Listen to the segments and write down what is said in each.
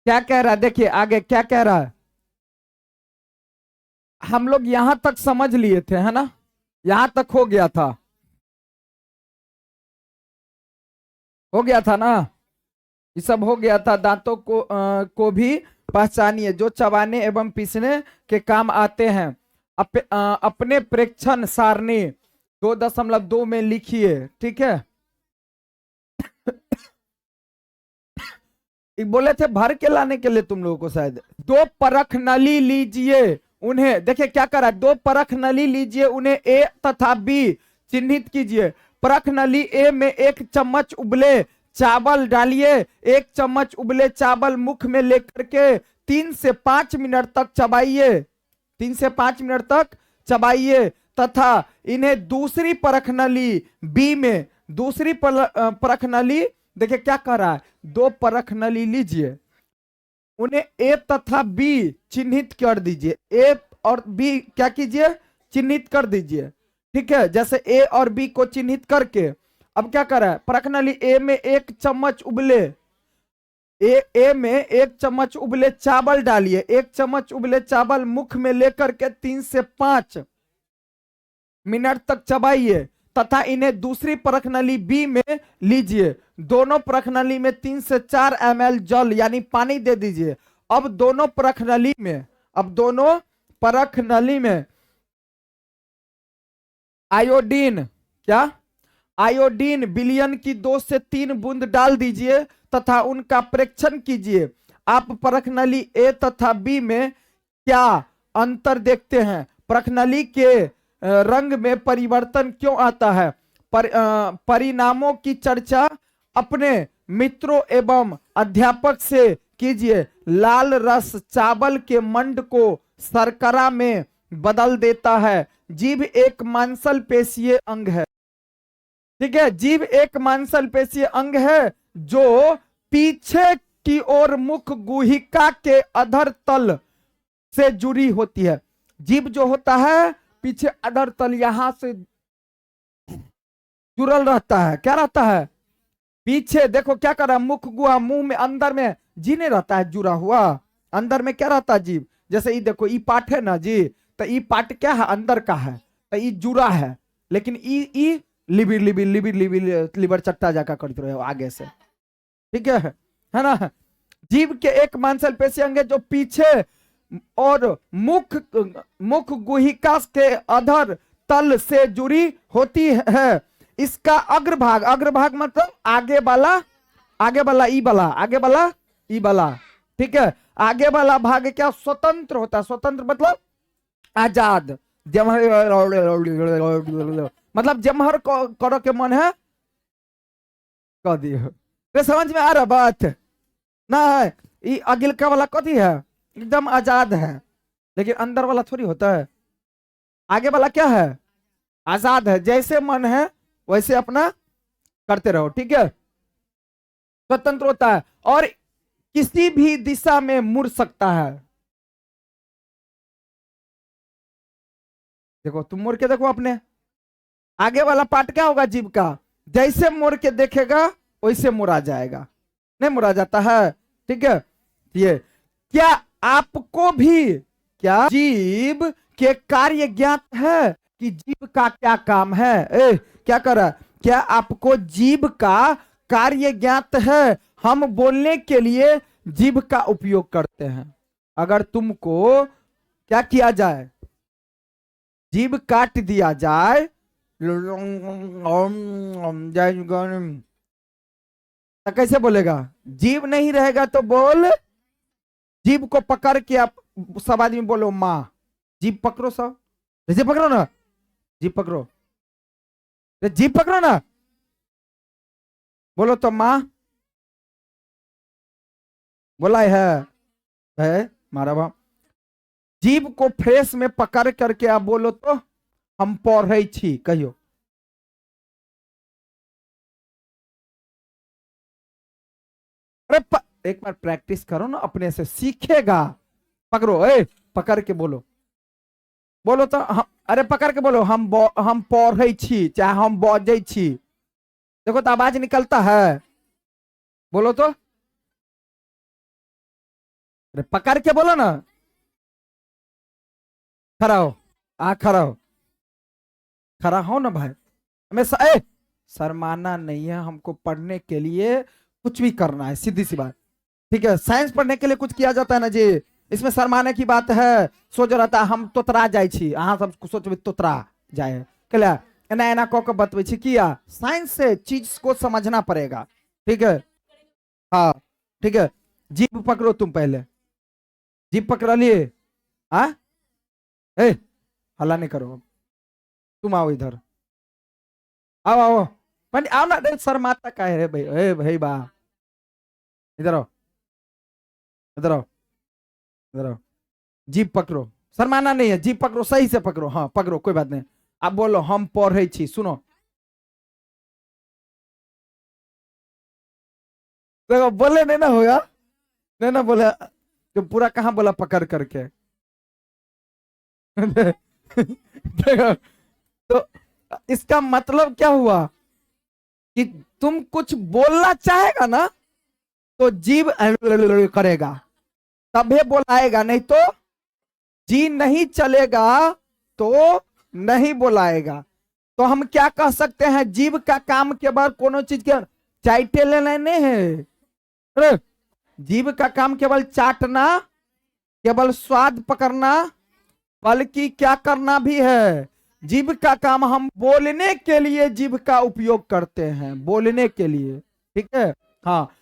क्या कह रहा है, देखिए आगे क्या कह रहा है। हम लोग यहां तक समझ लिए थे, है ना? यहां तक हो गया था, हो गया था ना? ये सब हो गया था। दांतों को भी पहचानिए जो चबाने एवं पीसने के काम आते हैं। अपने प्रेक्षण सारणी 2.2 में लिखिए, ठीक है? ये बोले थे भर के लाने के लिए तुम लोगों को शायद। दो परख नली लीजिए, उन्हें देखिए क्या करा, दो परख नली लीजिए, उन्हें ए तथा बी चिन्हित कीजिए। परख नली ए में 1 चम्मच उबले चावल डालिए। 1 चम्मच उबले चावल मुख में लेकर के 3 से 5 मिनट तक चबाइए। 3 से 5 मिनट तक चबाइए तथा इन्हें दूसरी परख नली बी में, दूसरी परख नली, देखिए क्या कर रहा है, दो परख नली लीजिए, उन्हें ए तथा बी चिन्हित कर दीजिए। ए और बी क्या कीजिए, चिन्हित कर दीजिए, ठीक है? जैसे ए और बी को चिन्हित करके अब क्या कर रहा है, परख नली ए में 1 चम्मच उबले, ए में 1 चम्मच उबले चावल डालिए। 1 चम्मच उबले चावल मुख में लेकर के 3 से 5 मिनट तक चबाइए तथा इन्हें दूसरी परख नली बी में लीजिए। दोनों परख नली में 3 से 4 ml जल यानी पानी दे दीजिए। अब दोनों परख नली में, अब दोनों परख नली में आयोडीन, क्या, आयोडीन विलयन की 2 से 3 बूंद डाल दीजिए तथा उनका परीक्षण कीजिए। आप परख नली ए तथा बी में क्या अंतर देखते हैं? परख नली के रंग में परिवर्तन क्यों आता है? परिणामों की चर्चा अपने मित्रों एवं अध्यापक से कीजिए। लाल रस चावल के मंड को शर्करा में बदल देता है। जीभ एक मांसपेशीय अंग है, ठीक है? जीभ एक मांसपेशीय अंग है जो पीछे की ओर मुख गुहिका के अधर तल से जुड़ी होती है। जीभ जो होता है पीछे अधर तल यहां से जुड़ल रहता है, क्या रहता है पीछे, देखो क्या कर रहा है, मुख गुहा, मुंह में अंदर में जी नहीं रहता है जुड़ा हुआ, अंदर में क्या रहता है जीभ। जैसे ये देखो ई पार्ट है ना जी, तो ई पार्ट क्या है, अंदर का है, तो ई जुड़ा है। लेकिन ई लिबिर लिबिर लिबिर लिबिर लिबर चट्टा जाकर करते रहे आगे से, ठीक है ना? जीभ के एक मांसपेशी अंग है जो पीछे और मुख मुख गुहिका के अधर तल से जुड़ी होती है। इसका अग्रभाग, अग्रभाग मतलब आगे वाला, आगे वाला ई वाला, आगे वाला ई वाला, ठीक है? आगे वाला भाग क्या स्वतंत्र होता है, स्वतंत्र मतलब आजाद। मतलब जमहर करो के मन है कह दियो। तो समझ में आ रहा बात ना? है ये अगिलका वाला कथी है, एकदम आजाद है, लेकिन अंदर वाला थोड़ी होता है। आगे वाला क्या है, आजाद है, जैसे मन है वैसे अपना करते रहो, ठीक है? स्वतंत्र होता है और किसी भी दिशा में मुड़ सकता है। देखो तुम मुड़ के देखो अपने, आगे वाला पार्ट क्या होगा जीभ का, जैसे मुड़ के देखेगा वैसे मुड़ा जाएगा, नहीं मुड़ा जाता है, ठीक है? ये क्या आपको भी, क्या जीभ के कार्य ज्ञात है कि जीभ का क्या काम है? क्या कर रहा है, क्या आपको जीभ का कार्य ज्ञात है? हम बोलने के लिए जीभ का उपयोग करते हैं। अगर तुमको क्या किया जाए, जीभ काट दिया जाए, तो कैसे बोलेगा? जीभ नहीं रहेगा तो बोल, जीभ को पकड़ के आप सब आदमी बोलो माँ। जीभ पकड़ो सब, जीभ पकड़ो ना, जीभ पकड़ो, जीभ पकड़ो ना, बोलो तो माँ। बोला है मारा बाप। जीभ को फेस में पकड़ करके आप बोलो तो हम पढ़े छी कहियो। अरे एक बार प्रैक्टिस करो ना, अपने से सीखेगा। पकड़ो, पकड़ के बोलो, बोलो तो हम, अरे पकड़ के बोलो, हम पढ़े छी चाहे हम बजे छी। देखो तो आवाज निकलता है, बोलो तो। अरे पकड़ के बोलो ना। खड़ा हो, खड़ा हो, खड़ा हो ना भाई। हमें शर्माना नहीं है, हमको पढ़ने के लिए कुछ भी करना है, सीधी सी बात। ठीक है, साइंस पढ़ने के लिए कुछ किया जाता है ना जी, इसमें शर्माने की बात है। सोच रहा था हम तोतरा जाए छी, अहाँ सब सोचबे तोतरा जाए कला, एना एना कह के बतबै छी किया। साइंस से चीज को समझना पड़ेगा। ठीक है, हाँ ठीक है। जीभ पकड़ो तुम पहले, जीभ पकड़ लिए। हाँ, ए हल्ला नहीं करो, तुम आओ इधर, आओ आओ। आओ ना, शर्माता का है भाई, ए भाई बा, इधर आओ, इधर आओ, इधर आओ। जीप पकड़ो, शर्माना नहीं है, जीप पकड़ो, सही से पकड़ो, हाँ पकड़ो, कोई बात नहीं। आप बोलो हम पढ़े छी, सुनो। देखो बोले नहीं ना होगा, नहीं ना बोले तो पूरा कहाँ बोला पकड़ करके। देखो, तो इसका मतलब क्या हुआ कि तुम कुछ बोलना चाहेगा ना तो जीभ करेगा, तभी बोलाएगा, नहीं तो जी नहीं चलेगा तो नहीं बोलाएगा। तो हम क्या कह सकते हैं, जीभ का काम केवल कोनो चीज के चाटे लेना नहीं है। अरे जीभ का काम केवल चाटना, केवल स्वाद पकड़ना, बल्कि क्या करना भी है। जीभ का काम हम बोलने के लिए जीभ का उपयोग करते हैं, बोलने के लिए। ठीक है, हाँ।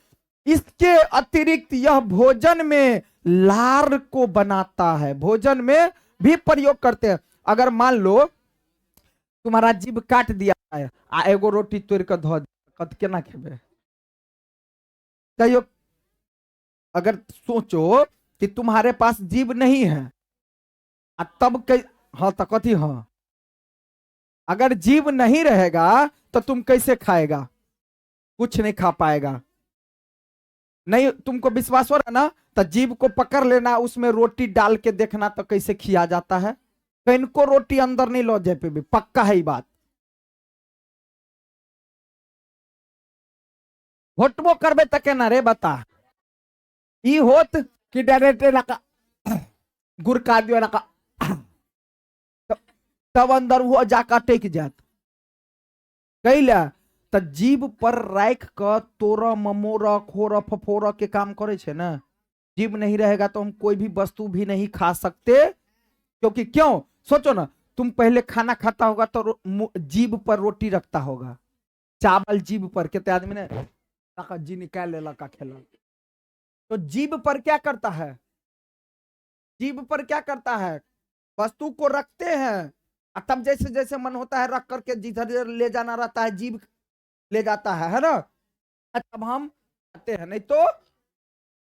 इसके अतिरिक्त यह भोजन में लार को बनाता है, भोजन में भी प्रयोग करते हैं। अगर मान लो तुम्हारा जीभ काट दिया है, आ एगो रोटी तोड़ के धो कत केना खेबे कहियो। अगर सोचो कि तुम्हारे पास जीभ नहीं है, तब हाँ तो कथी, हाँ अगर जीभ नहीं रहेगा तो तुम कैसे खाएगा, कुछ नहीं खा पाएगा। नहीं तुमको विश्वास हो रहा ना, तो जीभ को पकड़ लेना, उसमें रोटी डाल के देखना तो कैसे खिया जाता है। कहीं को रोटी अंदर नहीं लो जाए पे भी, पक्का है ये बात। घोटबो करबे तक ना रे बता, ई होत कि डायरेक्ट लगा गुरका दियो लगा, तब अंदर वो जाकर टेक जात कैला। तो जीभ पर राख कर तोड़ ममोड़ खोर फफोड़ के काम करे छे ना। जीभ नहीं रहेगा तो हम कोई भी वस्तु भी नहीं खा सकते, क्योंकि क्यों सोचो ना, तुम पहले खाना खाता होगा तो जीभ पर रोटी रखता होगा, चावल जीभ पर, कितने आदमी ने जी निकाल ले का खेला। तो जीभ पर क्या करता है, जीभ पर क्या करता है, वस्तु को रखते हैं, तब जैसे जैसे मन होता है रख करके जिधर ले जाना रहता है जीभ ले जाता है ना, तब हम खाते हैं, नहीं तो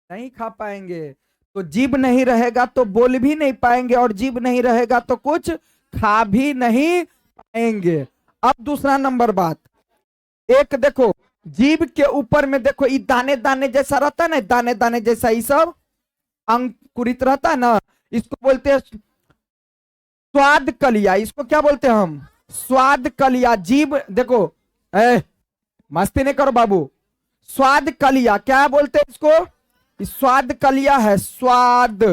नहीं खा पाएंगे। तो जीभ नहीं रहेगा तो बोल भी नहीं पाएंगे, और जीभ नहीं रहेगा तो कुछ खा भी नहीं पाएंगे। अब दूसरा नंबर बात, एक देखो जीभ के ऊपर में देखो ये दाने दाने जैसा रहता है ना, दाने दाने जैसा ये सब अंकुरित रहता है ना, इसको बोलते हैं स्वाद कलिया। इसको क्या बोलते हैं हम, स्वाद कलिया। जीभ देखो, मस्ती नहीं करो बाबू, स्वाद कलिया क्या बोलते हैं इसको, स्वाद कलिया है, स्वाद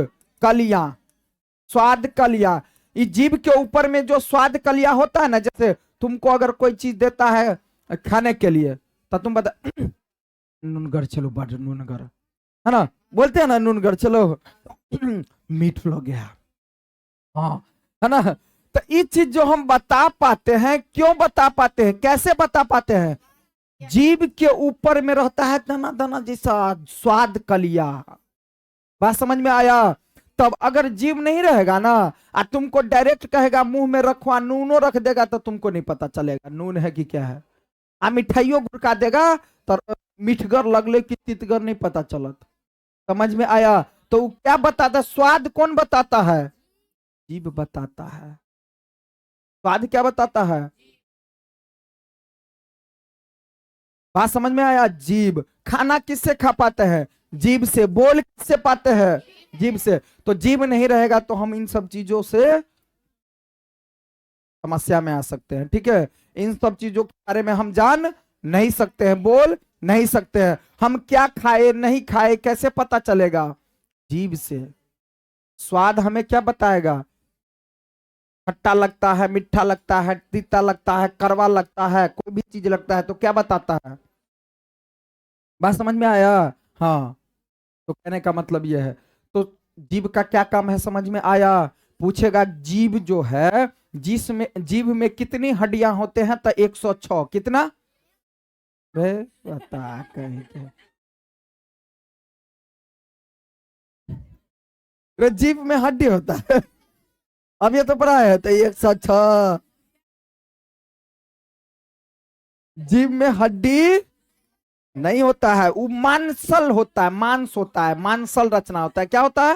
कलिया, स्वाद कलिया। इस जीभ के ऊपर में जो स्वाद कलिया होता है ना, जैसे तुमको अगर कोई चीज देता है खाने के लिए तो तुम बता नूनगर चलो, बड़ नूनगर है ना, बोलते हैं ना नूनगर चलो, मीठ लग गया, हाँ है ना। तो ये चीज जो हम बता पाते हैं, क्यों बता पाते हैं, कैसे बता पाते हैं, जीभ के ऊपर में रहता है दाना दाना जैसा स्वाद कलिया। बात समझ में आया। तब अगर जीभ नहीं रहेगा ना, तुमको डायरेक्ट कहेगा मुंह में रखवा, नूनो रख देगा तो तुमको नहीं पता चलेगा नून है कि क्या है। मिठाइयों गुड़का देगा तो मीठगर लगले कि तितगर नहीं पता चलत। समझ में आया। तो क्या बताता, स्वाद कौन बताता है, जीभ बताता है। स्वाद क्या बताता है, बात समझ में आया। जीभ। खाना किससे खा पाते हैं, जीभ से। बोल किससे पाते हैं, जीभ से। तो जीभ नहीं रहेगा तो हम इन सब चीजों से समस्या में आ सकते हैं। ठीक है, इन सब चीजों के बारे में हम जान नहीं सकते हैं, बोल नहीं सकते हैं। हम क्या खाए नहीं खाए कैसे पता चलेगा, जीभ से। स्वाद हमें क्या बताएगा? खट्टा लगता है, मीठा लगता है, तीता लगता है, कड़वा लगता है, कोई भी चीज लगता है तो क्या बताता है? बात समझ में आया? हाँ, तो कहने का मतलब यह है। तो जीभ का क्या काम है समझ में आया? पूछेगा जीभ जो है, जिसमें जीभ में कितनी हड्डियां होते हैं? तो 106। कितना? वे बता कहीं के। वे जीभ में हड्डी होता है। अब ये तो पढ़ा है, तो 106 जीभ में हड्डी नहीं होता है, वो मांसल होता है, मांस होता है, मांसल रचना होता है। क्या होता है?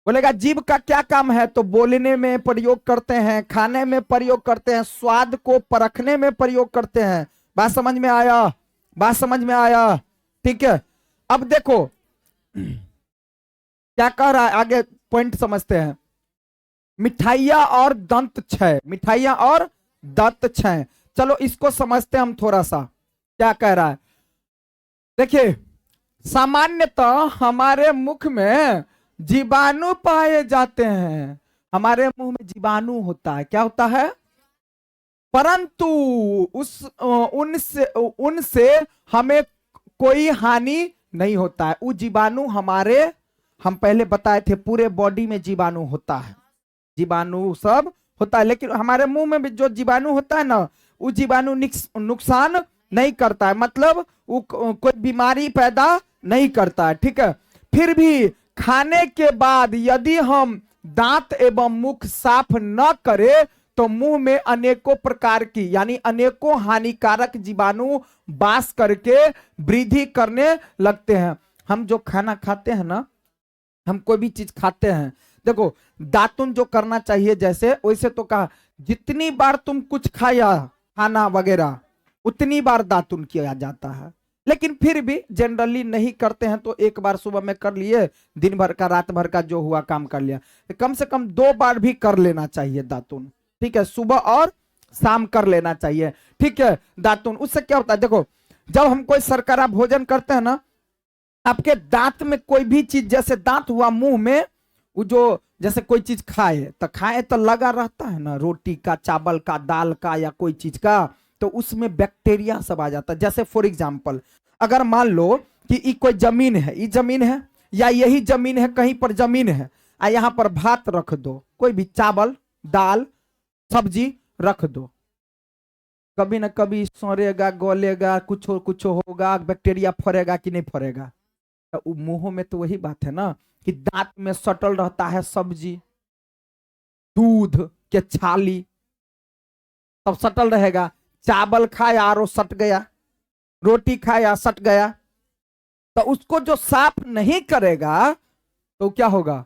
बोलेगा जीभ का क्या काम है? तो बोलने में प्रयोग करते हैं, खाने में प्रयोग करते हैं, स्वाद को परखने में प्रयोग करते हैं। बात समझ में आया? बात समझ में आया? ठीक है। अब देखो क्या कह रहा है, आगे पॉइंट समझते हैं। मिठाइयां और दंत क्षय, मिठाइयां और दंत क्षय, चलो इसको समझते हैं हम थोड़ा सा। क्या कह रहा है? देखिए, सामान्यतः हमारे मुख में जीवाणु पाए जाते हैं। हमारे मुंह में जीवाणु होता है। क्या होता है? परंतु उनसे उनसे हमें कोई हानि नहीं होता है। वो जीवाणु हमारे, हम पहले बताए थे, पूरे बॉडी में जीवाणु होता है, जीवाणु सब होता है, लेकिन हमारे मुंह में भी जो जीवाणु होता है ना, वो जीवाणु नुकसान नहीं करता है, मतलब वो कोई बीमारी पैदा नहीं करता है। ठीक है। फिर भी खाने के बाद यदि हम दांत एवं मुख साफ न करें तो मुंह में अनेकों प्रकार की, यानी अनेकों हानिकारक जीवाणु वास करके वृद्धि करने लगते हैं। हम जो खाना खाते हैं ना, हम कोई भी चीज खाते हैं, देखो दातुन जो करना चाहिए जैसे, वैसे तो कहा जितनी बार तुम कुछ खाया खाना वगैरह उतनी बार दातुन किया जाता है, लेकिन फिर भी जनरली नहीं करते हैं। तो एक बार सुबह में कर लिए, दिन भर का रात भर का जो हुआ काम कर लिया, तो कम से कम 2 बार भी कर लेना चाहिए दातुन। ठीक है, सुबह और शाम कर लेना चाहिए। ठीक है, दातुन। उससे क्या होता है, देखो जब हम कोई शर्करा भोजन करते हैं ना, आपके दांत में कोई भी चीज, जैसे दांत हुआ मुंह में, वो जो जैसे कोई चीज खाए तो लगा रहता है ना, रोटी का, चावल का, दाल का या कोई चीज का, तो उसमें बैक्टीरिया सब आ जाता है। जैसे फॉर एग्जाम्पल, अगर मान लो कि ये कोई जमीन है, ये जमीन है या यही जमीन है, कहीं पर जमीन है, आ यहाँ पर भात रख दो, कोई भी चावल दाल सब्जी रख दो, कभी ना कभी सड़ेगा, गलेगा, कुछ होगा, बैक्टीरिया फरेगा कि नहीं फरेगा? तो मुंह में तो वही बात है ना, कि दांत में सटल रहता है सब्जी, दूध के छाली सब सटल रहेगा। चावल खाया और सट गया, रोटी खाया सट गया, तो उसको जो साफ नहीं करेगा तो क्या होगा?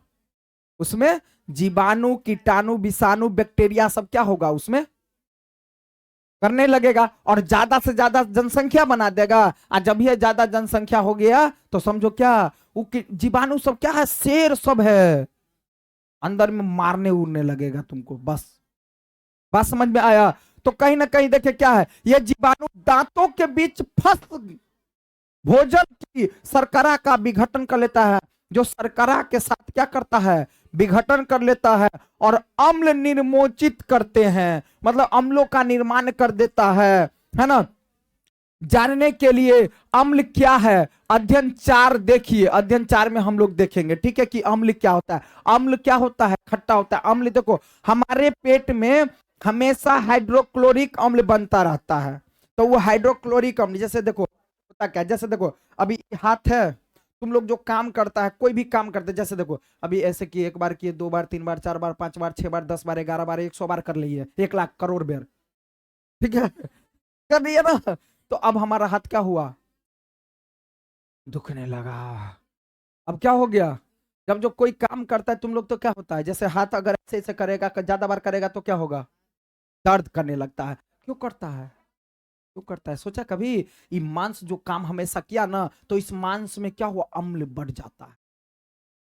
उसमें जीवाणु, कीटाणु, विषाणु, बैक्टीरिया सब क्या होगा? उसमें करने लगेगा और ज्यादा से ज्यादा जनसंख्या बना देगा। और जब ये ज्यादा जनसंख्या हो गया तो समझो क्या, वो जीवाणु सब क्या है, शेर सब है, अंदर में मारने उड़ने लगेगा तुमको। बस बात समझ में आया? तो कहीं ना कहीं देखिए क्या है, ये जीवाणु दांतों के बीच फंस भोजन की शर्करा का विघटन कर लेता है, जो शर्करा के साथ क्या करता है, विघटन कर लेता है और अम्ल निर्मोचित करते हैं, मतलब अम्लों का निर्माण कर देता है ना। जानने के लिए अम्ल क्या है, अध्ययन 4 देखिए, अध्ययन 4 में हम लोग देखेंगे। ठीक है, कि अम्ल क्या होता है। अम्ल क्या होता है? खट्टा होता है। अम्ल देखो, हमारे पेट में हमेशा हाइड्रोक्लोरिक अम्ल बनता रहता है, तो वो हाइड्रोक्लोरिक अम्ल, जैसे देखो होता क्या, जैसे देखो अभी हाथ है, तुम लोग जो काम करता है, कोई भी काम करते, जैसे देखो अभी ऐसे किए, 1 बार किए, 2 बार, 3 बार, 4 बार, 5 बार, 6 बार, 10 बार, 11 बार, 100 बार कर लिए, 1 लाख करोड़ बार। ठीक है, कर दिया ना, तो अब हमारा हाथ क्या हुआ? दुखने लगा। अब क्या हो गया? जब जो कोई काम करता है तुम लोग, तो क्या होता है, जैसे हाथ अगर ऐसे ऐसे करेगा, ज्यादा बार करेगा तो क्या होगा? दर्द करने लगता है। क्यों करता है? क्यों करता है? सोचा कभी? ये मांस जो काम हमेशा किया ना, तो इस मांस में क्या हुआ? अम्ल बढ़ जाता है।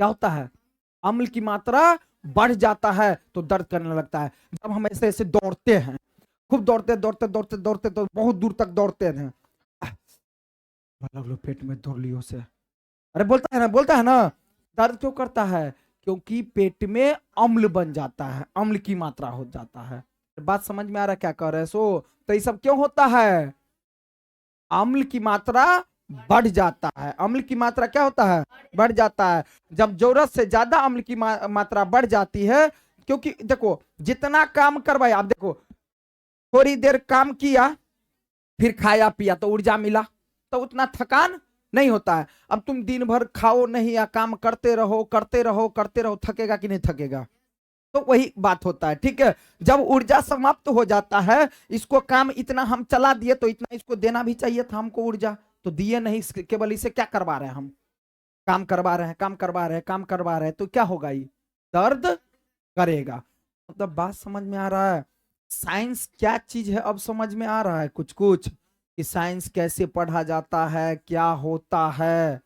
क्या होता है? अम्ल की मात्रा बढ़ जाता है तो दर्द करने लगता है। जब हम ऐसे ऐसे दौड़ते हैं, खूब दौड़ते दौड़ते दौड़ते दौड़ते तो बहुत दूर तक दौड़ते हैं, पेट में दौड़ लियो से, अरे बोलता है ना, बोलता है ना, दर्द क्यों करता है? क्योंकि पेट में अम्ल बन जाता है, अम्ल की मात्रा हो जाता है। बात समझ में आ रहा है क्या कह रहे हैं? तो ये सब क्यों होता है? अम्ल की मात्रा बढ़ जाता है। अम्ल की मात्रा क्या होता है? बढ़ जाता है। जब जरूरत से ज्यादा अम्ल की मात्रा बढ़ जाती है, क्योंकि देखो जितना काम करवाए, आप देखो थोड़ी देर काम किया फिर खाया पिया तो ऊर्जा मिला, तो उतना थकान नहीं होता है। अब तुम दिन भर खाओ नहीं या काम करते रहो करते रहो करते रहो, थकेगा कि नहीं थकेगा? तो वही बात होता है, ठीक है। जब ऊर्जा समाप्त हो जाता है, इसको काम इतना हम चला दिए तो इतना इसको देना भी चाहिए था हमको ऊर्जा, तो दिए नहीं, केवल इसे क्या करवा रहे हैं हम? काम करवा रहे हैं, काम करवा रहे हैं, काम करवा रहे हैं, तो क्या होगा? ये दर्द करेगा। मतलब बात समझ में आ रहा है? साइंस क्या चीज है अब समझ में आ रहा है कुछ कुछ, कि साइंस कैसे पढ़ा जाता है, क्या होता है।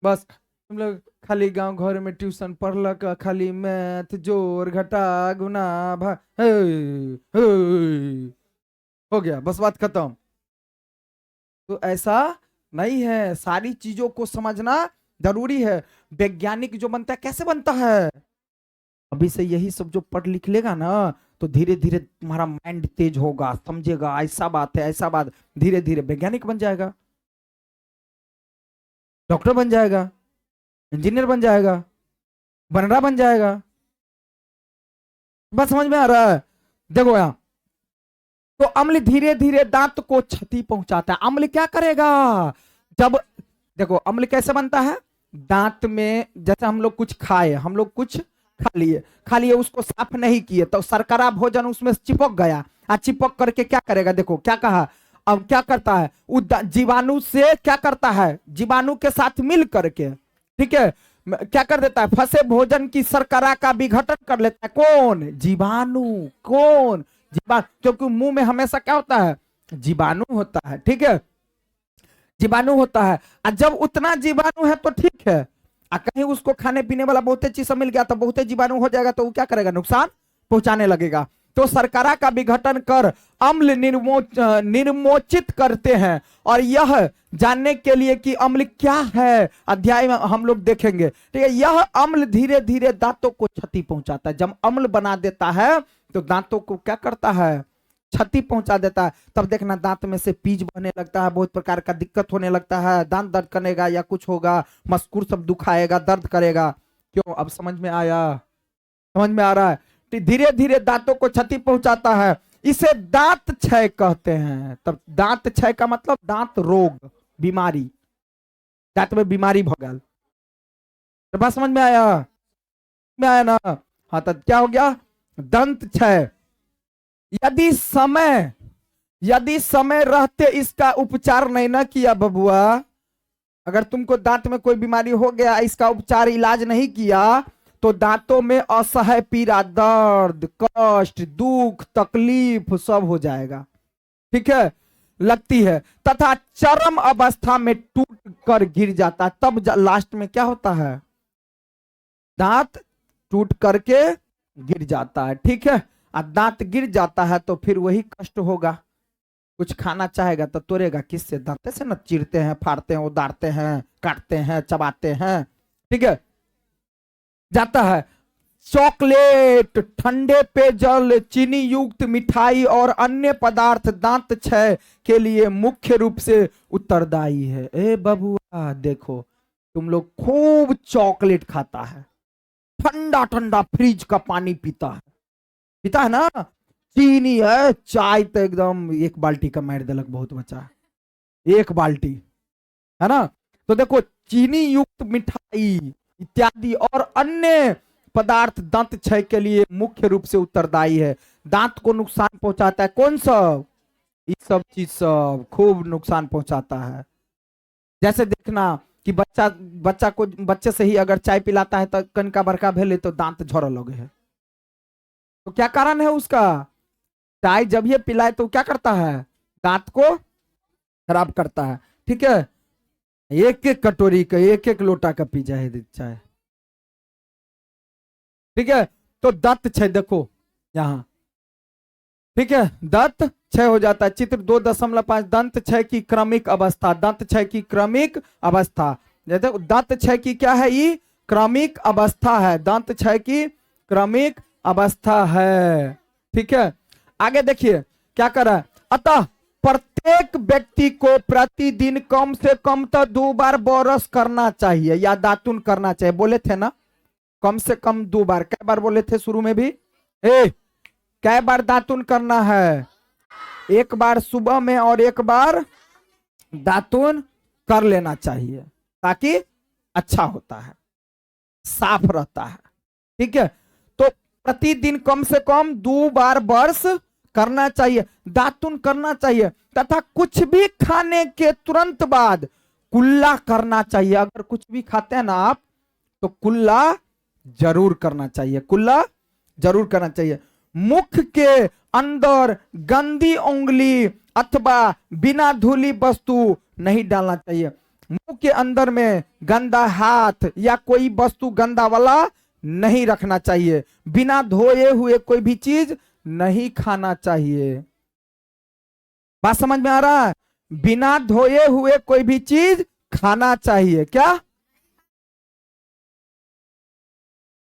बस तुम लोग खाली गांव घर में ट्यूशन पढ़लक, खाली मैथ जोड़ घटा गुना भा हो गया, बस बात खत्म। तो ऐसा नहीं है, सारी चीजों को समझना जरूरी है। वैज्ञानिक जो बनता है कैसे बनता है? अभी से यही सब जो पढ़ लिख लेगा ना, तो धीरे धीरे तुम्हारा माइंड तेज होगा, समझेगा ऐसा बात है ऐसा बात, धीरे धीरे वैज्ञानिक बन जाएगा, डॉक्टर बन जाएगा, इंजीनियर बन जाएगा, बनरा बन जाएगा। बस समझ में आ रहा है? देखो यहां, तो अम्ल धीरे धीरे दांत को क्षति पहुंचाता है। अम्ल क्या करेगा? जब देखो अम्ल कैसे बनता है? दांत में जैसे हम लोग कुछ खाए, हम लोग कुछ खा लिए उसको साफ नहीं किए तो शर्करा भोजन उसमें चिपक गया, चिपक करके क्या करेगा? देखो क्या कहा, अब क्या करता है? जीवाणु से क्या करता है? जीवाणु के साथ मिल करके, ठीक है, क्या कर देता है? फंसे भोजन की शर्करा का विघटन कर लेता है। कौन? जीवाणु। कौन? जीवाणु, क्योंकि मुंह में हमेशा क्या होता है? जीवाणु होता है, ठीक है, जीवाणु होता है। और जब उतना जीवाणु है तो ठीक है, कहीं उसको खाने पीने वाला बहुत चीज मिल गया तो बहुत जीवाणु हो जाएगा, तो वो क्या करेगा? नुकसान पहुंचाने लगेगा। तो शर्करा का विघटन कर अम्ल निर्मोचित करते हैं। और यह जानने के लिए कि अम्ल क्या है, अध्याय में हम लोग देखेंगे, ठीक है। यह अम्ल धीरे धीरे दांतों को क्षति पहुंचाता है। जब अम्ल बना देता है तो दांतों को क्या करता है? क्षति पहुंचा देता है। तब देखना दांत में से पीज बहने लगता है, बहुत प्रकार का दिक्कत होने लगता है, दांत दर्द करेगा या कुछ होगा, मस्कुर सब दुखाएगा, दर्द करेगा। क्यों? अब समझ में आया? समझ में आ रहा है? धीरे धीरे दांतों को क्षति पहुंचाता है, इसे दांत क्षय कहते हैं। तब दांत क्षय का मतलब दांत रोग, बीमारी, दांत में बीमारी भगल। तो बात समझ में आया? में आया ना? हाँ, तब क्या हो गया? दंत क्षय। यदि समय रहते इसका उपचार नहीं ना किया बबुआ, अगर तुमको दांत में कोई बीमारी हो गया, इसका उपचार इलाज नहीं किया, तो दांतों में असह्य पीड़ा, दर्द, कष्ट, दुख, तकलीफ सब हो जाएगा, ठीक है, लगती है, तथा चरम अवस्था में टूट कर गिर जाता है। तब लास्ट में क्या होता है? दांत टूट करके गिर जाता है, ठीक है। और दांत गिर जाता है तो फिर वही कष्ट होगा, कुछ खाना चाहेगा तो तोड़ेगा किससे? दांत से ना, चीरते हैं, फाड़ते हैं, उदारते हैं, काटते हैं, चबाते हैं, ठीक है, जाता है। चॉकलेट, ठंडे पेयजल, चीनी युक्त मिठाई और अन्य पदार्थ दांत क्षय के लिए मुख्य रूप से उत्तरदायी है। ए बबुआ देखो, तुम लोग खूब चॉकलेट खाता है, ठंडा ठंडा फ्रिज का पानी पीता है ना, चीनी है, चाय तो एकदम एक बाल्टी का मार दलक, बहुत बचा है, एक बाल्टी है ना। तो देखो चीनी युक्त मिठाई इत्यादि और अन्य पदार्थ दांत क्षय के लिए मुख्य रूप से उत्तरदायी है। दांत को नुकसान पहुंचाता है कौन सब? ये सब चीज सब खूब नुकसान पहुंचाता है। जैसे देखना कि बच्चे से ही अगर चाय पिलाता है तो कनका बरका भेले तो दांत झड़ लगे है, तो क्या कारण है उसका? चाय जब ये पिलाए तो क्या करता है? दांत को खराब करता है, ठीक है। एक एक कटोरी का, एक एक लोटा का पी जाए चाय, ठीक है। तो दांत क्षय देखो यहां, ठीक है, दांत क्षय हो जाता है। चित्र 2.5 दंत क्षय की क्रमिक अवस्था, दंत क्षय की क्रमिक अवस्था। जैसे दांत क्षय की क्या है? ये क्रमिक अवस्था है, दंत क्षय की क्रमिक अवस्था है। ठीक है, आगे देखिए क्या कर रहा है। अतः प्रत्येक व्यक्ति को प्रतिदिन कम से कम तो 2 बार ब्रश करना चाहिए या दातुन करना चाहिए, बोले थे ना, कम से कम 2 बार। कै बार बोले थे शुरू में भी? कै बार दातुन करना है? 1 बार सुबह में और 1 बार दातुन कर लेना चाहिए, ताकि अच्छा होता है, साफ रहता है। ठीक है, तो प्रतिदिन कम से कम 2 बार ब्रश करना चाहिए, दातुन करना चाहिए, तथा कुछ भी खाने के तुरंत बाद कुल्ला करना चाहिए। अगर कुछ भी खाते हैं ना आप, तो कुल्ला जरूर करना चाहिए, कुल्ला जरूर करना चाहिए। मुख के अंदर गंदी उंगली अथवा बिना धुली वस्तु नहीं डालना चाहिए। मुंह के अंदर में गंदा हाथ या कोई वस्तु गंदा वाला नहीं रखना चाहिए। बिना धोए हुए कोई भी चीज नहीं खाना चाहिए। बात समझ में आ रहा है? बिना धोए हुए कोई भी चीज खाना चाहिए। क्या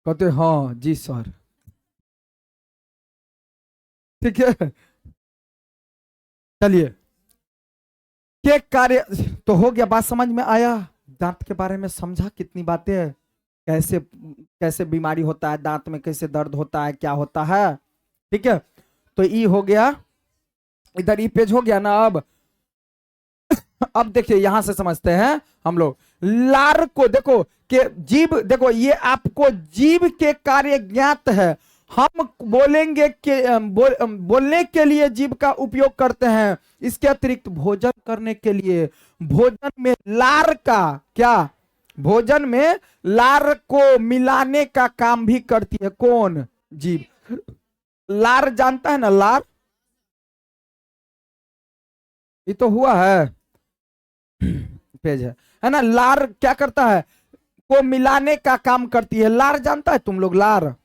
कहते? हाँ जी सर, ठीक है। चलिए, के कार्य तो हो गया, बात समझ में आया? दांत के बारे में समझा कितनी बातें हैं, कैसे कैसे बीमारी होता है, दांत में कैसे दर्द होता है, क्या होता है। ठीक है, तो ई हो गया, इधर ई पेज हो गया ना। अब देखिए यहां से समझते हैं हम लोग। लार को देखो कि जीभ, देखो ये आपको जीभ के कार्य ज्ञात है। हम बोलेंगे कि बोलने के लिए जीभ का उपयोग करते हैं, इसके अतिरिक्त भोजन करने के लिए भोजन में लार का क्या, भोजन में लार को मिलाने का काम भी करती है। कौन? जीभ। लार जानता है ना, लार, ये तो हुआ है पेज है ना। लार क्या करता है? को मिलाने का काम करती है। लार जानता है तुम लोग? लार,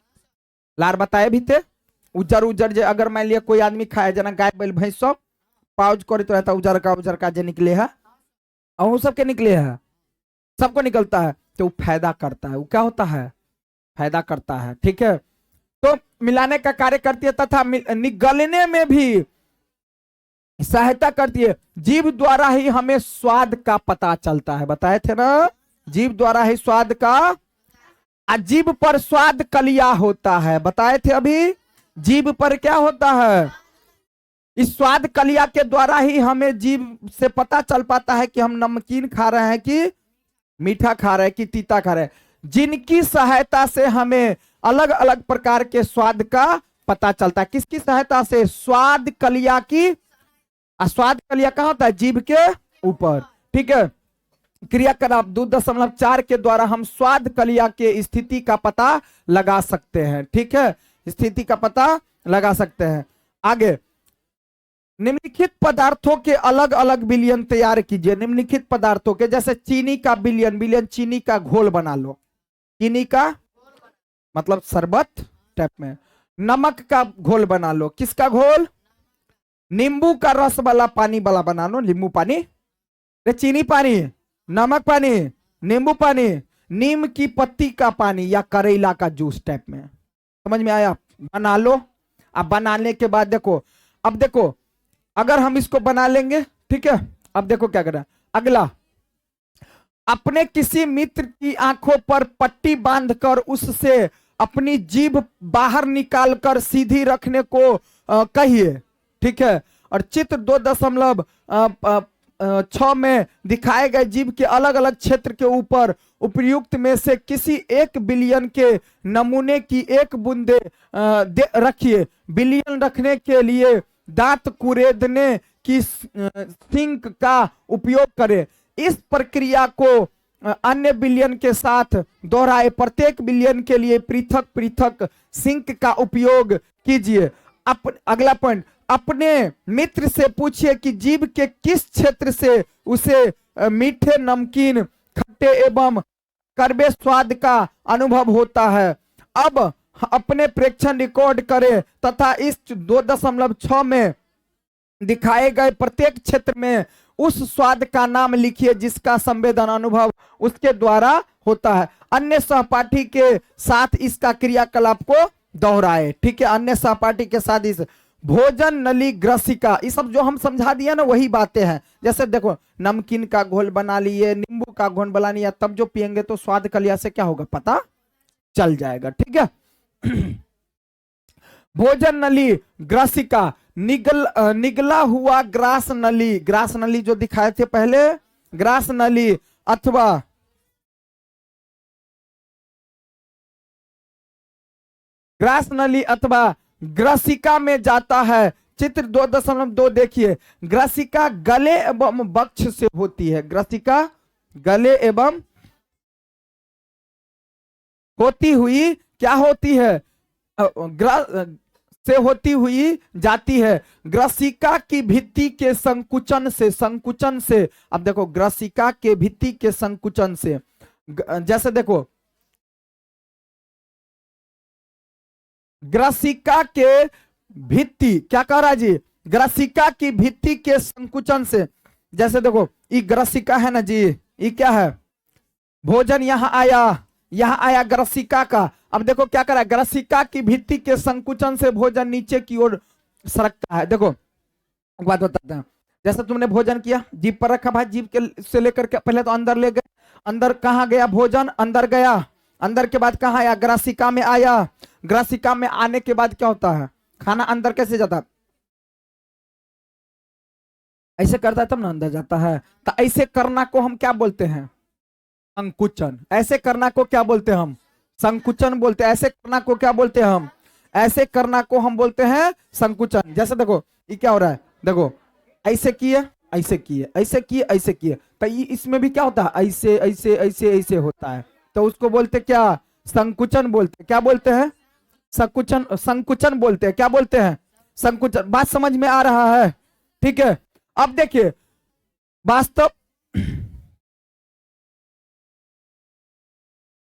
लार बताए भी थे। उजर उजर जे अगर मान लिया कोई आदमी खाए, जना गाय बैल भैंस सब पाउज करे तो रहता उजर का जे निकले है, और सबके निकले है, सबको निकलता है, तो वो फायदा करता है। वो क्या होता है? फायदा करता है। ठीक है, तो मिलाने का कार्य करती है तथा निगलने में भी सहायता करती है। जीभ द्वारा ही हमें स्वाद का पता चलता है, बताए थे ना, जीभ द्वारा ही स्वाद का। जीभ पर स्वाद कलिया होता है, बताए थे अभी। जीभ पर क्या होता है? इस स्वाद कलिया के द्वारा ही हमें जीभ से पता चल पाता है कि हम नमकीन खा रहे हैं कि मीठा खा रहे हैं कि तीता खा रहे हैं, जिनकी सहायता से हमें अलग अलग प्रकार के स्वाद का पता चलता है। किसकी सहायता से? स्वाद कलिया की। स्वाद कलिया कहां होता है? जीभ के ऊपर। ठीक है, क्रियाकलाप 2.4 के द्वारा हम स्वाद कलिया के स्थिति का पता लगा सकते हैं। ठीक है, स्थिति का पता लगा सकते हैं। आगे, निम्नलिखित पदार्थों के अलग अलग विलयन तैयार कीजिए। निम्नलिखित पदार्थों के, जैसे चीनी का विलयन, विलयन चीनी का घोल बना लो, चीनी का मतलब शरबत टाइप में। नमक का घोल बना लो, किसका घोल? नींबू का रस वाला पानी वाला बना लो, नींबू पानी, चीनी पानी, नमक पानी, नींबू पानी, नीम की पत्ती का पानी या करेला का जूस टाइप में। समझ में आया? बना लो। अब बनाने के बाद देखो, अब देखो अगर हम इसको बना लेंगे, ठीक है, अब देखो क्या करना। अगला, अपने किसी मित्र की आंखों पर पट्टी बांधकर उससे अपनी जीभ बाहर निकालकर सीधी रखने को कहिए। ठीक है, और चित्र 2.6 में दिखाए गए जीभ के अलग अलग क्षेत्र के ऊपर उपर्युक्त में से किसी एक विलयन के नमूने की एक बूंदे रखिए। विलयन रखने के लिए दांत कुरेदने की सिंक का उपयोग करें। इस प्रक्रिया को अन्य विलयन के साथ दोहराए। प्रत्येक विलयन के लिए पृथक पृथक सिंक का उपयोग कीजिए। अगला पॉइंट, अपने मित्र से पूछिए कि जीभ के किस क्षेत्र से उसे मीठे, नमकीन, खट्टे एवं कड़वे स्वाद का अनुभव होता है। अब अपने प्रेक्षण रिकॉर्ड करें तथा इस 2.6 में दिखाए गए प्रत्येक क्षेत्र में उस स्वाद का नाम लिखिए जिसका संवेदन अनुभव उसके द्वारा होता है। अन्य सहपाठी के साथ इसका क्रियाकलाप को दोहराए। ठीक है, अन्य सहपाठी के साथ इस भोजन नली ग्रसिका, ये सब जो हम समझा दिया ना वही बातें हैं। जैसे देखो नमकीन का घोल बना लिए, नींबू का घोल बना लिया, तब जो पियेंगे तो स्वाद कलिया से क्या होगा पता चल जाएगा। ठीक है भोजन नली ग्रसिका, निगला हुआ ग्रास नली, ग्रास नली जो दिखाए थे पहले, ग्रास नली अथवा ग्रास नली अथवा ग्रसिका में जाता है। चित्र 2.2 देखिए, ग्रसिका गले एवं वक्ष से होती है, ग्रसिका गले एवं होती हुई क्या होती है, से होती हुई जाती है। ग्रसिका की भित्ति के संकुचन से, संकुचन से, अब देखो ग्रसिका के भित्ति के संकुचन से, जैसे देखो ग्रसिका के भित्ति क्या कह रहा है जी, ग्रसिका की भित्ति के संकुचन से, जैसे देखो ये ग्रसिका है ना जी, ये क्या है भोजन यहाँ आया ग्रसिका का। अब देखो क्या करा, ग्रसिका की भित्ति के संकुचन से भोजन नीचे की ओर सरकता है। देखो एक बात बताते हैं, जैसे तुमने भोजन किया, जीभ पर रखा भाई, जीभ के से लेकर के पहले तो अंदर ले गए, अंदर कहाँ गया भोजन, अंदर गया, अंदर के बाद कहाँ आया, ग्रसिका में आया। ग्रसिका में आने के बाद क्या होता है, खाना अंदर कैसे जाता है, ऐसे करता है तब ना अंदर जाता है। तो ऐसे करना को हम क्या बोलते हैं, संकुचन। ऐसे करना को क्या बोलते हैं हम, संकुचन बोलते हैं। ऐसे करना को क्या बोलते हैं हम, ऐसे करना को हम बोलते हैं संकुचन। जैसे देखो ये क्या हो रहा है, देखो ऐसे किए, ऐसे किए, ऐसे किए, ऐसे किए, तो ये इसमें भी क्या होता है, ऐसे ऐसे ऐसे ऐसे होता है, तो उसको बोलते क्या, संकुचन बोलते। क्या बोलते हैं, संकुचन, संकुचन बोलते हैं। क्या बोलते हैं, संकुचन। बात समझ में आ रहा है, ठीक है। अब देखिए वास्तव,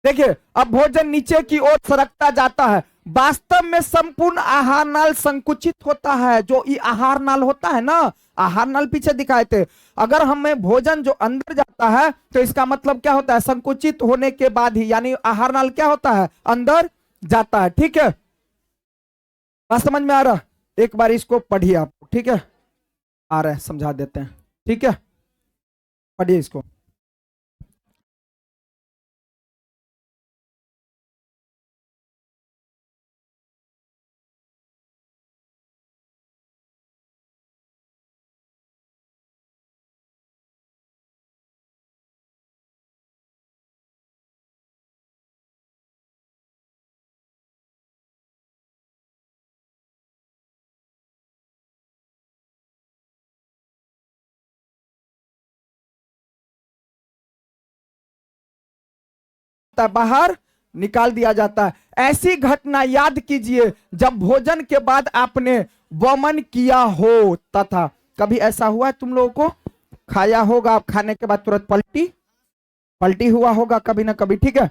देखिए अब भोजन नीचे की ओर सरकता जाता है। वास्तव में संपूर्ण आहार नाल संकुचित होता है। जो ये आहार नाल होता है ना, आहार नाल पीछे दिखाए थे, अगर हमें भोजन जो अंदर जाता है तो इसका मतलब क्या होता है, संकुचित होने के बाद ही, यानी आहार नाल क्या होता है, अंदर जाता है। ठीक है, बात समझ में आ रहा, एक बार इसको पढ़िए आप, ठीक है, आ रहा है समझा देते हैं, ठीक है, पढ़िए इसको। बाहर निकाल दिया जाता है। ऐसी घटना याद कीजिए जब भोजन के बाद आपने वमन किया हो, तथा कभी ऐसा हुआ है तुम लोगों को, खाया होगा, आप खाने के बाद तुरंत पलटी हुआ होगा कभी ना कभी, ठीक है।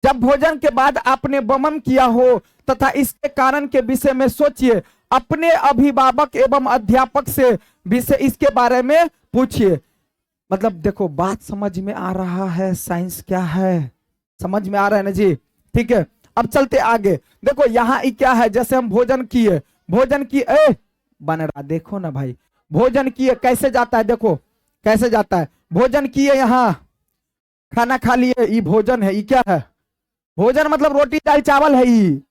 जब भोजन के बाद आपने वमन किया हो तथा इसके कारण के विषय में सोचिए, अपने अभिभावक एवं अध्यापक से विषय इसके बारे में पूछिए। मतलब देखो बात समझ में आ रहा है, साइंस क्या है, समझ में आ रहा है ना जी, ठीक है। अब चलते आगे, देखो यहाँ क्या है, जैसे हम भोजन किए, भोजन किए बन रहा, देखो ना भाई, भोजन किए कैसे जाता है, देखो कैसे जाता है, भोजन किए, यहाँ खाना खा लिए, ये भोजन है, ये क्या है, भोजन मतलब रोटी दाल चावल है, ये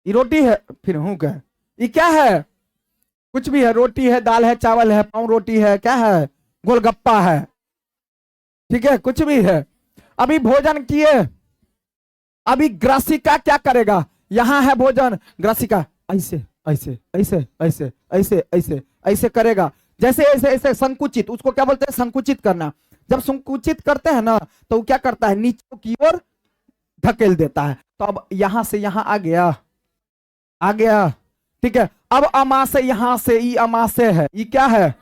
रोटी है, फिर हूं क्या, ये क्या है, कुछ भी है, रोटी है, दाल है, चावल है, पाव रोटी है, क्या है, गोलगप्पा है, ठीक है, कुछ भी है। अभी भोजन किए, अभी ग्रसिका क्या करेगा, यहां है भोजन, ग्रसिका ऐसे ऐसे ऐसे ऐसे ऐसे ऐसे ऐसे करेगा, जैसे ऐसे ऐसे संकुचित, उसको क्या बोलते हैं, संकुचित करना। जब संकुचित करते हैं ना तो वो क्या करता है, नीचे की ओर धकेल देता है। तो अब यहां से यहां आ गया, आ गया, ठीक है। अब अमाशय, यहां से ये अमाशय है, ये क्या है,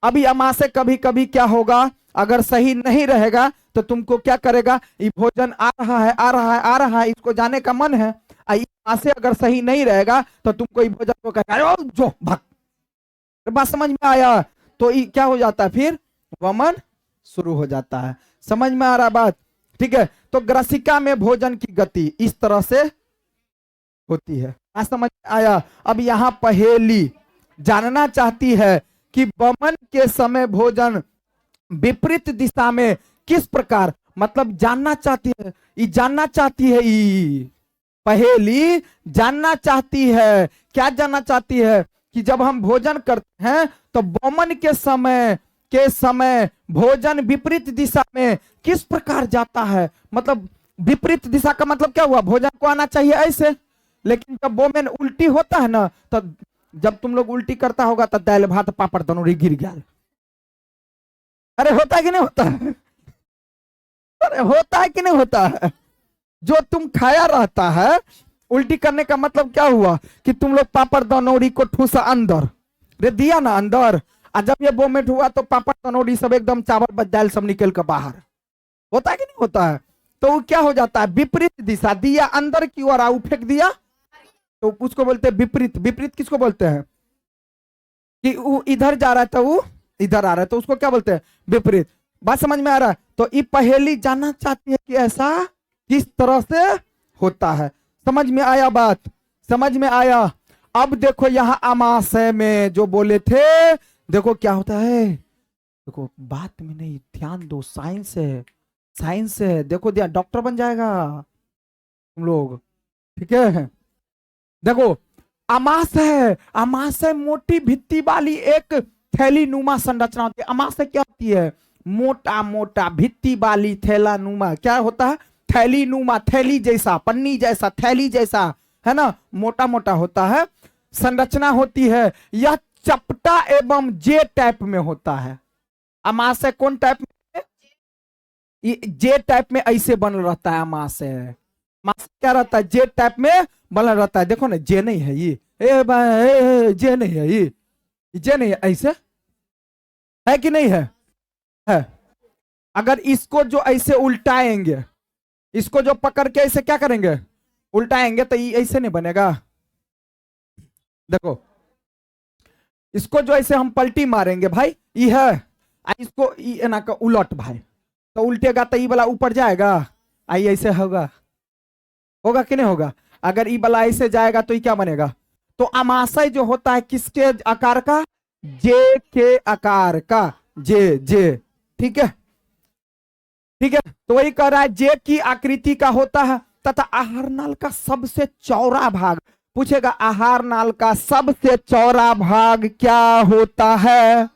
अभी अमाशय कभी कभी क्या होगा, अगर सही नहीं रहेगा तो तुमको क्या करेगा, ये भोजन आ रहा है, आ रहा है, आ रहा है, इसको जाने का मन है, से अगर सही नहीं रहेगा तो तुमको ये भोजन को कहेगा जो भाग। बात समझ में आया, तो ये क्या हो जाता है, फिर वमन शुरू हो जाता है। समझ में आ रहा बात, ठीक है, तो ग्रसिका में भोजन की गति इस तरह से होती है। समझ में आया? अब यहाँ पहेली जानना चाहती है कि वमन के समय भोजन विपरीत दिशा में किस प्रकार, मतलब जानना चाहती है, ये जानना चाहती है, ये पहेली जानना चाहती है, क्या जानना चाहती है कि जब हम भोजन करते हैं तो वमन के समय भोजन विपरीत दिशा में किस प्रकार जाता है। मतलब विपरीत दिशा का मतलब क्या हुआ, भोजन को आना चाहिए ऐसे, लेकिन जब वोमेन उल्टी होता है ना, तो जब तुम लोग उल्टी करता होगा तो दाल भात पापड़ तनूरी गिर गया। अरे होता है कि नहीं होता है? अरे होता है कि नहीं होता है? जो तुम खाया रहता है, उल्टी करने का मतलब क्या हुआ कि तुम लोग पापड़ तनौरी को ठूसा अंदर रे दिया ना अंदर, और जब ये वोमिट हुआ तो पापड़ तनौरी सब एकदम चावल दाल सब निकल कर बाहर। होता है कि नहीं होता है? तो वो क्या हो जाता है, विपरीत दिशा, दिया अंदर की ओर आऊ फेंक दिया, तो उसको बोलते हैं विपरीत। विपरीत किसको बोलते हैं कि वो इधर जा रहा है तो वो इधर आ रहा है, तो उसको क्या बोलते हैं, विपरीत। बात समझ में आ रहा है? तो ये पहेली जानना चाहती है कि ऐसा किस तरह से होता है। समझ में आया बात? समझ में आया? अब देखो यहाँ अमाशय में जो बोले थे, देखो क्या होता है, देखो बात में नहीं ध्यान दो, साइंस है, साइंस है, देखो ध्यान, डॉक्टर बन जाएगा तुम लोग, ठीक है। देखो अमाशय, अमाशय मोटी भित्ति वाली एक थैली नुमा संरचना होती है। अमाशय क्या होती है, मोटा मोटा भित्ति वाली थैला नुमा, क्या होता है, थैली नुमा, थैली जैसा, पन्नी जैसा, थैली जैसा, है ना, मोटा मोटा होता है, संरचना होती है। यह चपटा एवं जे टाइप में होता है। अमाशय कौन टाइप में, जे टाइप में ऐसे बन रहता है अमाशय। अमाशय क्या रहता है, जे टाइप में बना रहता है। देखो ना, जे नहीं है ये, जे नहीं है ये, जे नहीं है, ऐसे है कि नहीं है? है। अगर इसको जो ऐसे उल्टाएंगे, इसको जो पकड़ के ऐसे क्या करेंगे, उल्टाएंगे, तो ये ऐसे नहीं बनेगा। देखो इसको जो ऐसे हम पलटी मारेंगे भाई, ये है, इसको ये ना का उलट भाई, तो उल्टेगा तो ये वाला ऊपर जाएगा, आई ऐसे होगा, होगा कि नहीं होगा? अगर ई वाला ऐसे जाएगा तो ये क्या बनेगा? तो अमाशय जो होता है किसके आकार का, जे के आकार का, जे जे, ठीक है, ठीक है। तो वही कह रहा है जे की आकृति का होता है तथा आहार नाल का सबसे चौड़ा भाग। पूछेगा आहार नाल का सबसे चौड़ा भाग क्या होता है?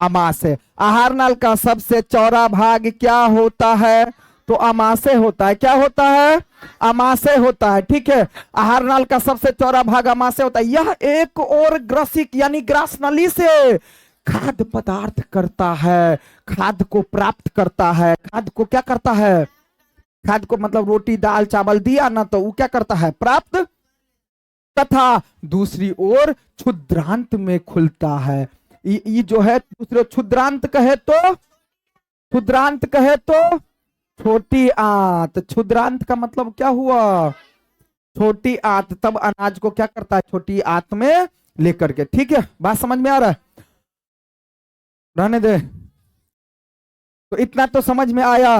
अमाशय। आहार नाल का सबसे चौड़ा भाग क्या होता है? तो अमाशय होता है। क्या होता है? अमाशय होता है, ठीक है। आहार नाल का सबसे चौड़ा भाग अमाशय होता है। यह एक और ग्रसिक यानी ग्रास नली से खाद्य पदार्थ करता है, खाद्य को प्राप्त करता है। खाद्य को क्या करता है? खाद्य को मतलब रोटी दाल चावल दिया ना, तो वो क्या करता है? प्राप्त। तथा दूसरी ओर क्षुद्रांत में खुलता है। ये जो है दूसरे क्षुद्रांत कहे तो, क्षुद्रांत कहे तो छोटी आंत। क्षुद्रांत का मतलब क्या हुआ? छोटी आंत। तब अनाज को क्या करता है? छोटी आंत में लेकर के, ठीक है। बात समझ में आ रहा है? रहने दे। तो इतना तो समझ में आया।